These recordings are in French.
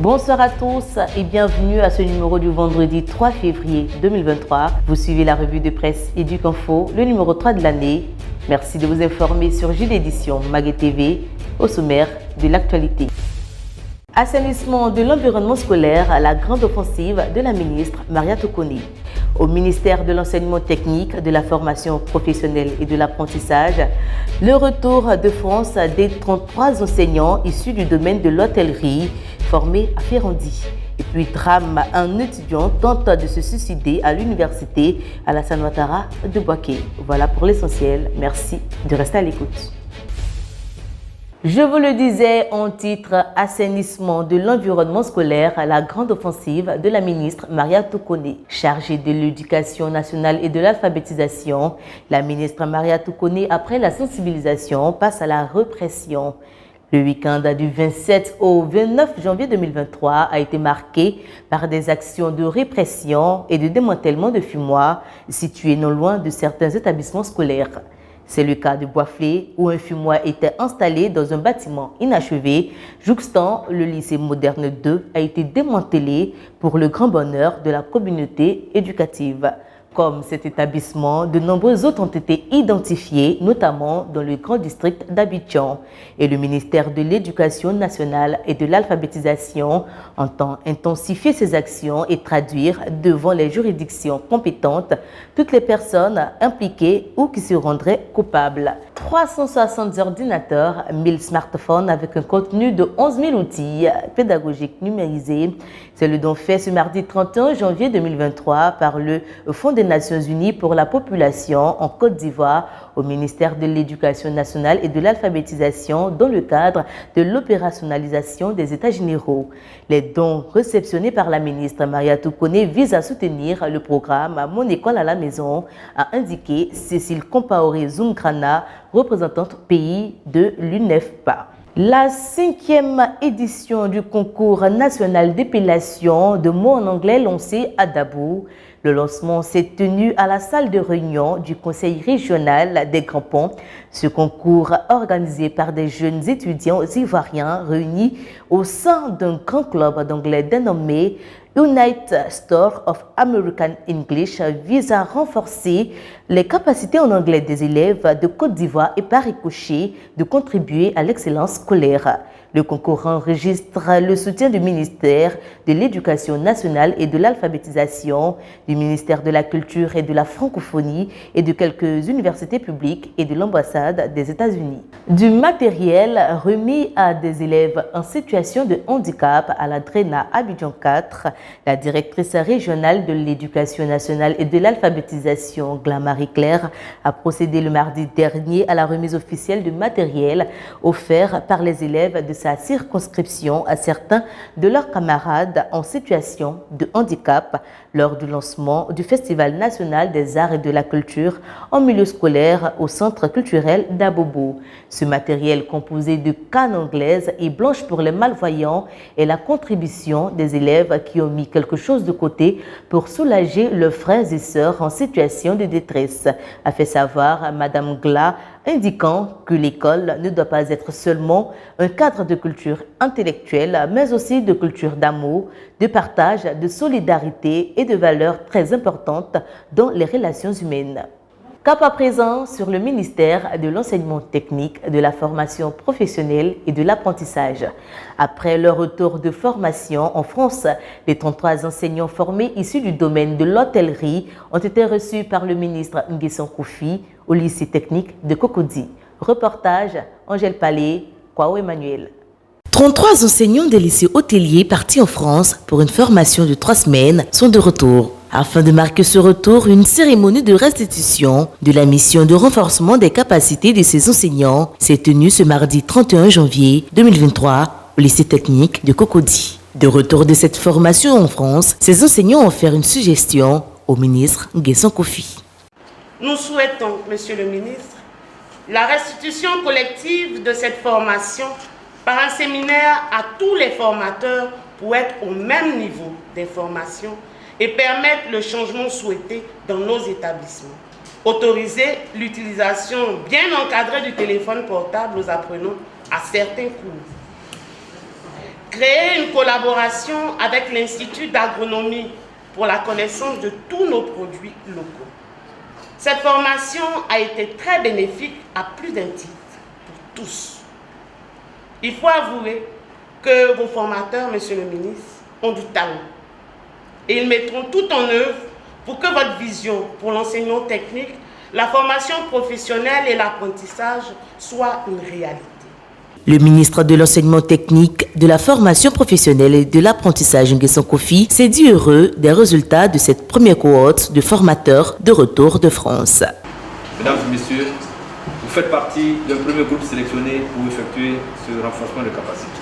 Bonsoir à tous et bienvenue à ce numéro du vendredi 3 février 2023. Vous suivez la revue de presse Éduc-Info, le numéro 3 de l'année. Merci de vous informer sur J d'édition Magé TV, au sommaire de l'actualité. Assainissement de l'environnement scolaire, la grande offensive de la ministre Maria Tokone. Au ministère de l'enseignement technique, de la formation professionnelle et de l'apprentissage, le retour de France des 33 enseignants issus du domaine de l'hôtellerie formés à Ferrandi. Et puis drame, un étudiant tente de se suicider à l'université Alassane Ouattara de Bouaké. Voilà pour l'essentiel. Merci de rester à l'écoute. Je vous le disais en titre, assainissement de l'environnement scolaire, la grande offensive de la ministre Maria Tokone. Chargée de l'éducation nationale et de l'alphabétisation, la ministre Maria Tokone, après la sensibilisation, passe à la répression. Le week-end du 27 au 29 janvier 2023 a été marqué par des actions de répression et de démantèlement de fumoirs situés non loin de certains établissements scolaires. C'est le cas de Boisflé où un fumoir était installé dans un bâtiment inachevé, jouxtant le lycée moderne 2 a été démantelé pour le grand bonheur de la communauté éducative. Comme cet établissement, de nombreux autres ont été identifiés, notamment dans le grand district d'Abidjan. Et le ministère de l'Éducation nationale et de l'alphabétisation entend intensifier ses actions et traduire devant les juridictions compétentes toutes les personnes impliquées ou qui se rendraient coupables. 360 ordinateurs, 1000 smartphones avec un contenu de 11 000 outils pédagogiques numérisés. C'est le don fait ce mardi 31 janvier 2023 par le Fonds des Nations Unies pour la population en Côte d'Ivoire au ministère de l'Éducation nationale et de l'alphabétisation dans le cadre de l'opérationnalisation des États généraux. Les dons réceptionnés par la ministre Maria Tokone visent à soutenir le programme Mon école à la maison, a indiqué Cécile Compaoré Zungrana, représentante pays de l'UNEFPA. La 5e édition du concours national d'épellation de mots en anglais lancé à Dabou. Le lancement s'est tenu à la salle de réunion du Conseil régional des Grands Ponts. Ce concours, organisé par des jeunes étudiants ivoiriens réunis au sein d'un grand club d'anglais dénommé United Store of American English, vise à renforcer les capacités en anglais des élèves de Côte d'Ivoire et par ricochet de contribuer à l'excellence scolaire. Le concours enregistre le soutien du ministère de l'Éducation nationale et de l'alphabétisation, du ministère de la Culture et de la Francophonie et de quelques universités publiques et de l'ambassade des États-Unis. Du matériel remis à des élèves en situation de handicap à la DRENA Abidjan 4, la directrice régionale de l'Éducation nationale et de l'alphabétisation, Marie-Claire, a procédé le mardi dernier à la remise officielle de matériel offert par les élèves de sa circonscription à certains de leurs camarades en situation de handicap lors du lancement du Festival national des arts et de la culture en milieu scolaire au centre culturel d'Abobo. Ce matériel composé de cannes anglaises et blanches pour les malvoyants est la contribution des élèves qui ont mis quelque chose de côté pour soulager leurs frères et sœurs en situation de détresse, a fait savoir Madame Gla, indiquant que l'école ne doit pas être seulement un cadre de culture intellectuelle, mais aussi de culture d'amour, de partage, de solidarité et de valeurs très importantes dans les relations humaines. Cap à présent sur le ministère de l'enseignement technique, de la formation professionnelle et de l'apprentissage. Après leur retour de formation en France, les 33 enseignants formés issus du domaine de l'hôtellerie ont été reçus par le ministre Nguessan Koufi au lycée technique de Cocody. Reportage Angèle Palais, Kwao Emmanuel. 33 enseignants des lycées hôteliers partis en France pour une formation de 3 semaines sont de retour. Afin de marquer ce retour, une cérémonie de restitution de la mission de renforcement des capacités de ces enseignants s'est tenue ce mardi 31 janvier 2023 au lycée technique de Cocody. De retour de cette formation en France, ces enseignants ont fait une suggestion au ministre Nguessan Koufi. Nous souhaitons, Monsieur le ministre, la restitution collective de cette formation par un séminaire à tous les formateurs pour être au même niveau d'information et permettre le changement souhaité dans nos établissements. Autoriser l'utilisation bien encadrée du téléphone portable aux apprenants à certains cours. Créer une collaboration avec l'Institut d'agronomie pour la connaissance de tous nos produits locaux. Cette formation a été très bénéfique à plus d'un titre pour tous. Il faut avouer que vos formateurs, monsieur le ministre, ont du talent. Et ils mettront tout en œuvre pour que votre vision pour l'enseignement technique, la formation professionnelle et l'apprentissage soient une réalité. Le ministre de l'Enseignement technique, de la formation professionnelle et de l'apprentissage, Nguessan Kofi, s'est dit heureux des résultats de cette première cohorte de formateurs de retour de France. Mesdames et messieurs, vous faites partie d'un premier groupe sélectionné pour effectuer ce renforcement de capacité.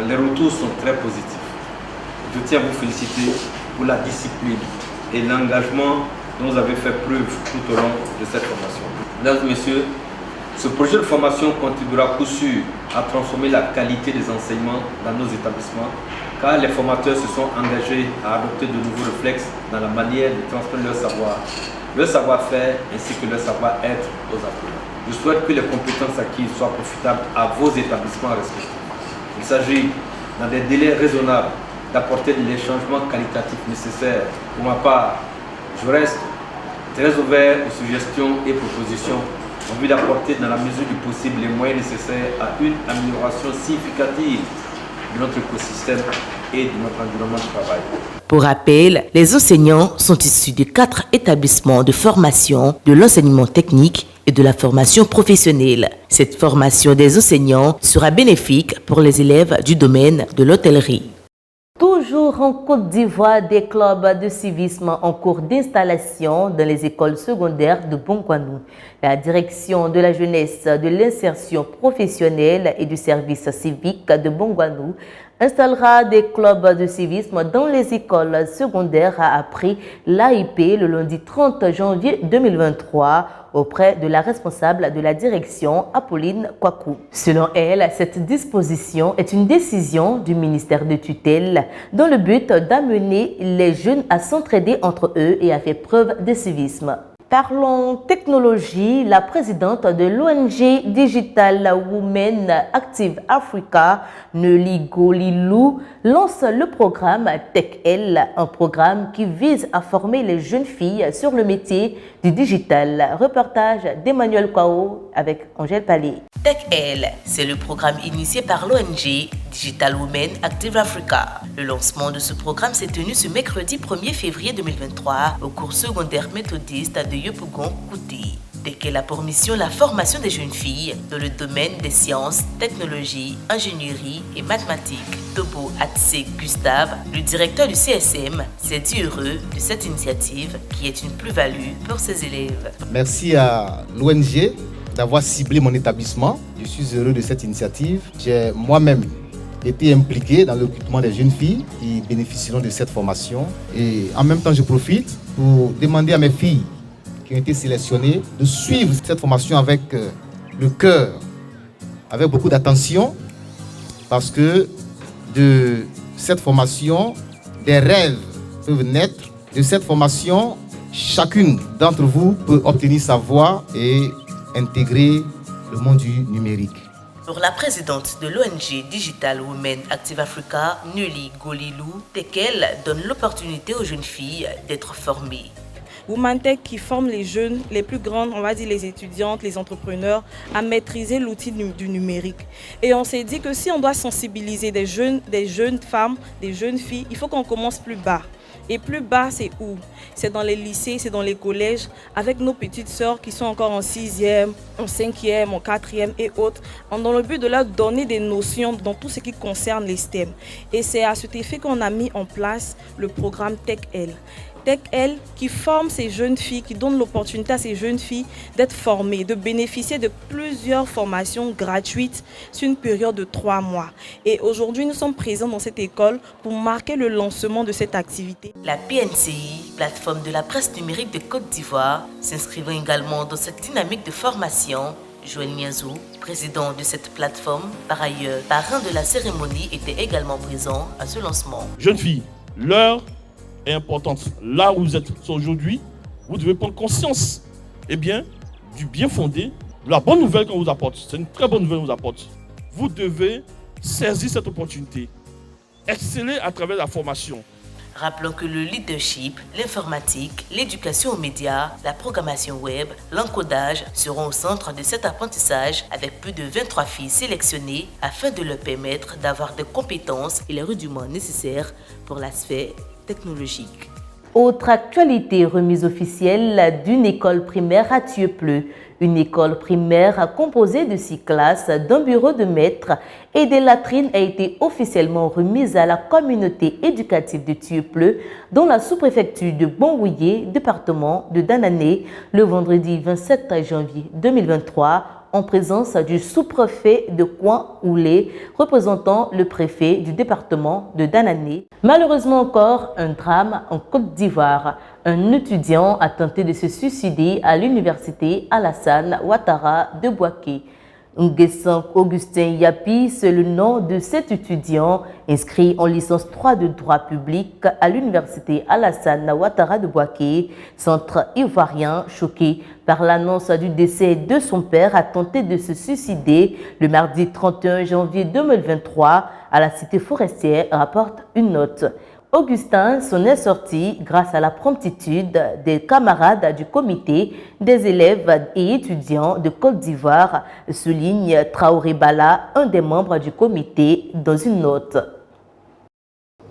Les retours sont très positifs. Je tiens à vous féliciter pour la discipline et l'engagement dont vous avez fait preuve tout au long de cette formation. Mesdames et messieurs, ce projet de formation contribuera coup sûr à transformer la qualité des enseignements dans nos établissements, car les formateurs se sont engagés à adopter de nouveaux réflexes dans la manière de transmettre leur savoir-faire ainsi que leur savoir-être aux apprenants. Je souhaite que les compétences acquises soient profitables à vos établissements respectifs. Il s'agit, dans des délais raisonnables, d'apporter les changements qualitatifs nécessaires. Pour ma part, je reste très ouvert aux suggestions et propositions en vue d'apporter dans la mesure du possible les moyens nécessaires à une amélioration significative de notre écosystème et de notre environnement de travail. Pour rappel, les enseignants sont issus de 4 établissements de formation de l'enseignement technique et de la formation professionnelle. Cette formation des enseignants sera bénéfique pour les élèves du domaine de l'hôtellerie. Toujours en Côte d'Ivoire, des clubs de civisme en cours d'installation dans les écoles secondaires de Bongouanou. La direction de la jeunesse, de l'insertion professionnelle et du service civique de Bongouanou installera des clubs de civisme dans les écoles secondaires, a appris l'AIP le lundi 30 janvier 2023 auprès de la responsable de la direction, Apolline Kwaku. Selon elle, cette disposition est une décision du ministère de tutelle dans le but d'amener les jeunes à s'entraider entre eux et à faire preuve de civisme. Parlons technologie, la présidente de l'ONG Digital Women Active Africa, Nelly Golilou, lance le programme TechL, un programme qui vise à former les jeunes filles sur le métier du digital. Reportage d'Emmanuel Kwao avec Angèle Palais. TechL, c'est le programme initié par l'ONG Digital Women Active Africa. Le lancement de ce programme s'est tenu ce mercredi 1er février 2023 au cours secondaire méthodiste de Yopougon Kouté. TechL a pour mission la formation des jeunes filles dans le domaine des sciences, technologies, ingénierie et mathématiques. Tobo Atse Gustave, le directeur du CSM, s'est dit heureux de cette initiative qui est une plus-value pour ses élèves. Merci à l'ONG d'avoir ciblé mon établissement. Je suis heureux de cette initiative. J'ai moi-même été impliqué dans le recrutement des jeunes filles qui bénéficieront de cette formation. Et en même temps, je profite pour demander à mes filles qui ont été sélectionnées de suivre cette formation avec le cœur, avec beaucoup d'attention, parce que de cette formation, des rêves peuvent naître. De cette formation, chacune d'entre vous peut obtenir sa voie et intégrer le monde du numérique. Pour la présidente de l'ONG Digital Women Active Africa, Nelly Golilou, TechL donne l'opportunité aux jeunes filles d'être formées. WomanTech qui forme les jeunes, les plus grandes, on va dire les étudiantes, les entrepreneurs, à maîtriser l'outil du numérique. Et on s'est dit que si on doit sensibiliser des jeunes femmes, des jeunes filles, il faut qu'on commence plus bas. Et plus bas, c'est où? C'est dans les lycées, c'est dans les collèges, avec nos petites sœurs qui sont encore en 6e, en 5e, en 4e et autres, dans le but de leur donner des notions dans tout ce qui concerne les STEM. Et c'est à cet effet qu'on a mis en place le programme TechL. TechL qui forme ces jeunes filles, qui donne l'opportunité à ces jeunes filles d'être formées, de bénéficier de plusieurs formations gratuites sur une période de 3 mois. Et aujourd'hui, nous sommes présents dans cette école pour marquer le lancement de cette activité. La PNCI, plateforme de la presse numérique de Côte d'Ivoire, s'inscrivant également dans cette dynamique de formation. Joël Niazou, président de cette plateforme, par ailleurs parrain de la cérémonie, était également présent à ce lancement. Jeunes filles, l'heure est importante. Là où vous êtes aujourd'hui, vous devez prendre conscience du bien fondé, de la bonne nouvelle qu'on vous apporte. C'est une très bonne nouvelle qu'on vous apporte. Vous devez saisir cette opportunité exceller à travers la formation. Rappelons que le leadership, l'informatique, l'éducation aux médias, la programmation web, l'encodage seront au centre de cet apprentissage avec plus de 23 filles sélectionnées afin de leur permettre d'avoir des compétences et les rudiments nécessaires pour la sphère technologique. Autre actualité, remise officielle d'une école primaire à Thieupleux. Une école primaire composée de 6 classes, d'un bureau de maître et des latrines a été officiellement remise à la communauté éducative de Thieupleux dans la sous-préfecture de Bonrouillé, département de Danané, le vendredi 27 janvier 2023, en présence du sous-préfet de Coin-Oulé, représentant le préfet du département de Danané. Malheureusement encore, un drame en Côte d'Ivoire. Un étudiant a tenté de se suicider à l'université Alassane Ouattara de Bouaké. Nguessan Augustin Yapi, c'est le nom de cet étudiant inscrit en licence 3 de droit public à l'université Alassane Ouattara de Bouaké, centre ivoirien, choqué par l'annonce du décès de son père, a tenté de se suicider le mardi 31 janvier 2023 à la cité forestière, rapporte une note. Augustin s'en est sorti grâce à la promptitude des camarades du comité des élèves et étudiants de Côte d'Ivoire, souligne Traoré Bala, un des membres du comité, dans une note.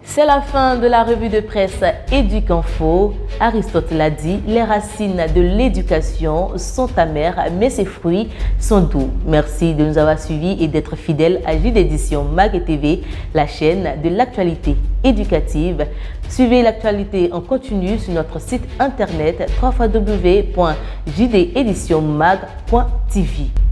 C'est la fin de la revue de presse Éduc-Info. Aristote l'a dit, les racines de l'éducation sont amères, mais ses fruits sont doux. Merci de nous avoir suivis et d'être fidèles à JD Éditions Mag TV, la chaîne de l'actualité éducative. Suivez l'actualité en continu sur notre site internet www.jdeditionmag.tv.